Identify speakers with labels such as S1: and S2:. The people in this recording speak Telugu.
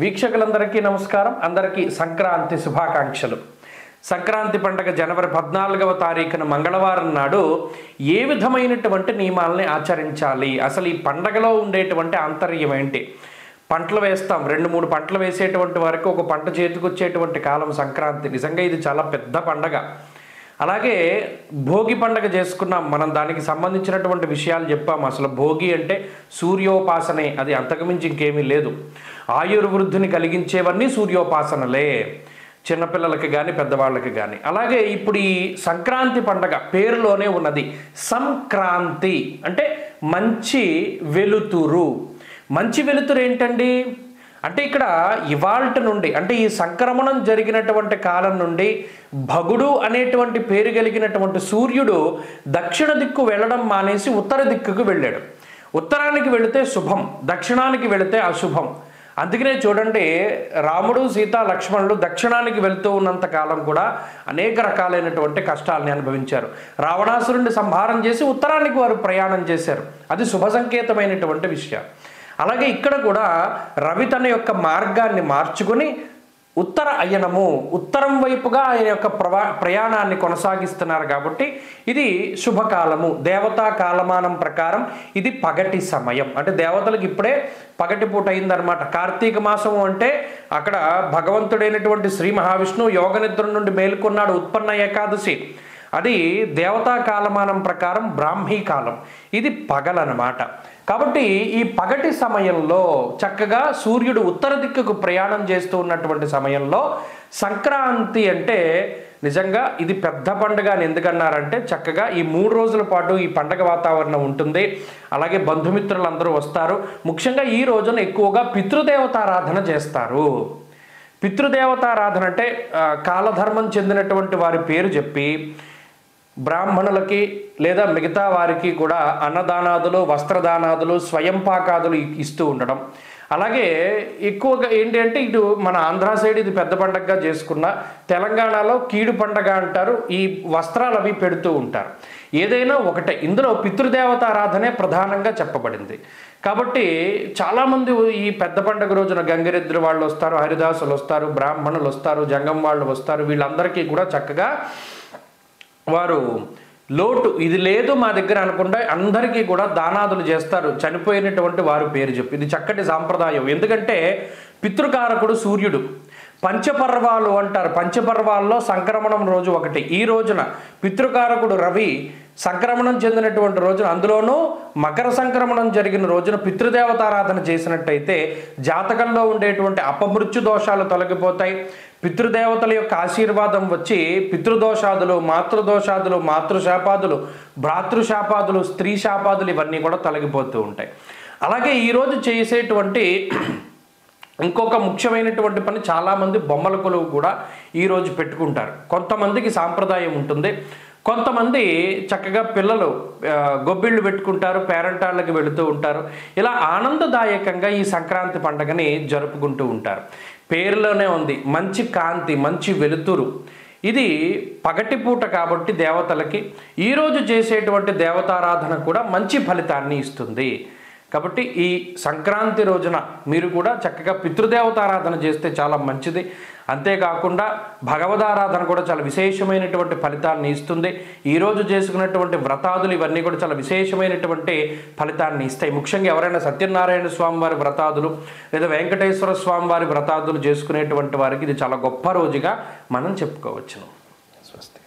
S1: వీక్షకులందరికీ నమస్కారం. అందరికీ సంక్రాంతి శుభాకాంక్షలు. సంక్రాంతి పండుగ జనవరి 14వ తారీఖున మంగళవారం నాడు ఏ విధమైనటువంటి నియమాలని ఆచరించాలి, అసలు ఈ పండగలో ఉండేటువంటి ఆంతర్యం ఏంటి? పంటలు వేస్తాం, 2-3 పంటలు వేసేటువంటి వరకు ఒక పంట చేతికొచ్చేటువంటి కాలం సంక్రాంతి. నిజంగా ఇది చాలా పెద్ద పండగ. అలాగే భోగి పండగ చేసుకున్నాం, మనం దానికి సంబంధించినటువంటి విషయాలు చెప్పాం. అసలు భోగి అంటే సూర్యోపాసనే, అది అంతకుమించి ఇంకేమీ లేదు. ఆయుర్వృద్ధిని కలిగించేవన్నీ సూర్యోపాసనలే, చిన్నపిల్లలకి కానీ పెద్దవాళ్ళకి కానీ. అలాగే ఇప్పుడు ఈ సంక్రాంతి పండగ పేరులోనే ఉన్నది సంక్రాంతి, అంటే మంచి వెలుతురు. మంచి వెలుతురు ఏంటండి అంటే ఇక్కడ ఇవాల్టి నుండి, అంటే ఈ సంక్రమణం జరిగినటువంటి కాలం నుండి భగుడు అనేటువంటి పేరు కలిగినటువంటి సూర్యుడు దక్షిణ దిక్కు వెళ్ళడం మానేసి ఉత్తర దిక్కుకు వెళ్ళాడు. ఉత్తరానికి వెళితే శుభం, దక్షిణానికి వెళితే అశుభం. అందుకనే చూడండి, రాముడు సీత లక్ష్మణులు దక్షిణానికి వెళ్తూ ఉన్నంత కాలం కూడా అనేక రకాలైనటువంటి కష్టాలని అనుభవించారు. రావణాసురుడిని సంహారం చేసి ఉత్తరానికి వారు ప్రయాణం చేశారు. అది శుభ సంకేతమైనటువంటి విషయం. అలాగే ఇక్కడ కూడా రవి తన యొక్క మార్గాన్ని మార్చుకుని ఉత్తర అయనము, ఉత్తరం వైపుగా ఆయన యొక్క ప్రయాణాన్ని కొనసాగిస్తున్నారు. కాబట్టి ఇది శుభకాలము. దేవతా కాలమానం ప్రకారం ఇది పగటి సమయం, అంటే దేవతలకు ఇప్పుడే పగటి పూట అయిందనమాట. కార్తీక మాసం అంటే అక్కడ భగవంతుడైనటువంటి శ్రీ మహావిష్ణువు యోగ నిద్ర నుండి మేల్కొన్నాడు, ఉత్పన్న ఏకాదశి. అది దేవతా కాలమానం ప్రకారం బ్రాహ్మీ కాలం, ఇది పగలనమాట. కాబట్టి ఈ పగటి సమయంలో చక్కగా సూర్యుడు ఉత్తర దిక్కుకు ప్రయాణం చేస్తూ ఉన్నటువంటి సమయంలో సంక్రాంతి అంటే నిజంగా ఇది పెద్ద పండుగ అని ఎందుకన్నారంటే, చక్కగా ఈ 3 రోజుల పాటు ఈ పండగ వాతావరణం ఉంటుంది. అలాగే బంధుమిత్రులందరూ వస్తారు. ముఖ్యంగా ఈ రోజున ఎక్కువగా పితృదేవతారాధన చేస్తారు. పితృదేవతారాధన అంటే కాలధర్మం చెందినటువంటి వారి పేరు చెప్పి బ్రాహ్మణులకి లేదా మిగతా వారికి కూడా అన్నదానాదులు, వస్త్రదానాదులు, స్వయం పాకాదులు ఇస్తూ ఉండడం. అలాగే ఎక్కువగా ఏంటి అంటే, ఇటు మన ఆంధ్ర సైడ్ ఇది పెద్ద పండగగా చేసుకున్న, తెలంగాణలో కీడు పండగ అంటారు. ఈ వస్త్రాలు అవి పెడుతూ ఉంటారు. ఏదైనా ఒకటే, ఇందులో పితృదేవతారాధనే ప్రధానంగా చెప్పబడింది. కాబట్టి చాలామంది ఈ పెద్ద పండుగ రోజున గంగిరెద్దులు వాళ్ళు వస్తారు, హరిదాసులు వస్తారు, బ్రాహ్మణులు వస్తారు, జంగం వాళ్ళు వస్తారు. వీళ్ళందరికీ కూడా చక్కగా వారు లోటు ఇది లేదు మా దగ్గర అనుకుంటే అందరికీ కూడా దానాదులు చేస్తారు, చనిపోయినటువంటి వారి పేరు చెప్పి. ఇది చక్కటి సాంప్రదాయం. ఎందుకంటే పితృకారకుడు సూర్యుడు. పంచపర్వాలు అంటారు. పంచపర్వాల్లో సంక్రమణం రోజు ఒకటి. ఈ రోజున పితృకారకుడు రవి సంక్రమణం చెందినటువంటి రోజున, అందులోనూ మకర సంక్రమణం జరిగిన రోజున పితృదేవతారాధన చేసినట్టయితే జాతకంలో ఉండేటువంటి అపమృత్యు దోషాలు తొలగిపోతాయి. పితృదేవతల యొక్క ఆశీర్వాదం వచ్చి పితృదోషాదులు, మాతృదోషాదులు, మాతృశాపాదులు, భ్రాతృశాపాదులు, స్త్రీ శాపాదులు ఇవన్నీ కూడా తొలగిపోతూ ఉంటాయి. అలాగే ఈరోజు చేసేటువంటి ఇంకొక ముఖ్యమైనటువంటి పని, చాలామంది బొమ్మల కొలువు కూడా ఈరోజు పెట్టుకుంటారు. కొంతమందికి సాంప్రదాయం ఉంటుంది, కొంతమంది చక్కగా పిల్లలు గొబ్బిళ్ళు పెట్టుకుంటారు, పేరంటాళ్ళకి వెళుతూ ఉంటారు. ఇలా ఆనందదాయకంగా ఈ సంక్రాంతి పండుగని జరుపుకుంటూ ఉంటారు. పేరులోనే ఉంది మంచి కాంతి, మంచి వెలుతురు. ఇది పగటిపూట కాబట్టి దేవతలకి ఈరోజు చేసేటువంటి దేవతారాధన కూడా మంచి ఫలితాన్ని ఇస్తుంది. కాబట్టి ఈ సంక్రాంతి రోజున మీరు కూడా చక్కగా పితృదేవతారాధన చేస్తే చాలా మంచిది. అంతేకాకుండా భగవదారాధన కూడా చాలా విశేషమైనటువంటి ఫలితాన్ని ఇస్తుంది. ఈరోజు చేసుకున్నటువంటి వ్రతాదులు ఇవన్నీ కూడా చాలా విశేషమైనటువంటి ఫలితాన్ని ఇస్తాయి. ముఖ్యంగా ఎవరైనా సత్యనారాయణ స్వామి వారి వ్రతాదులు లేదా వెంకటేశ్వర స్వామి వారి వ్రతాదులు చేసుకునేటువంటి వారికి ఇది చాలా గొప్ప రోజుగా మనం చెప్పుకోవచ్చును. స్వస్తి.